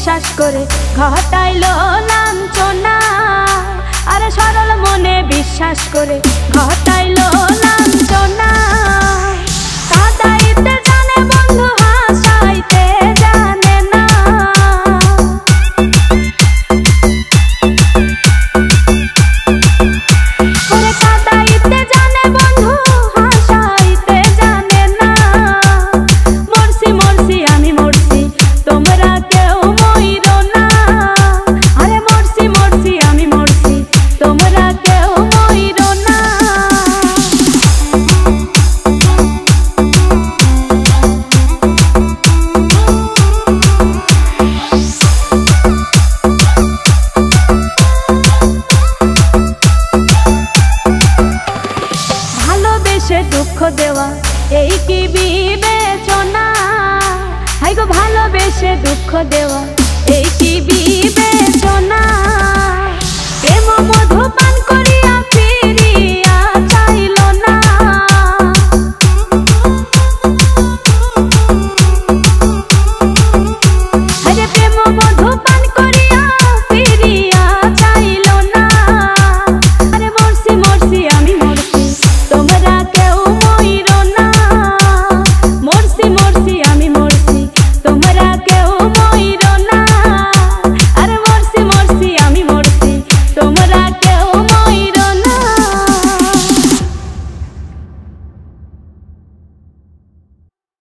বিশ্বাস করে ঘটাইলো লাঞ্ছনা। আরে সরল মনে বিশ্বাস করে ঘটাইলো লাঞ্ছনা। কাঁদাইতে জানে বন্ধু হাসাইতে জানে না। ওরে কাঁদাইতে জানে বন্ধু হাসাইতে জানে না। মরছি মরছি আমি মরছি তোমরা কেউ মইরো না। আরে মরছি মরছি আমি মরছি তোমরা কেউ মইরো না। ভালোবেসে দুঃখ দেওয়া এই কি বিবেচনা? হাই গো ভালোবেসে দুঃখ দেওয়া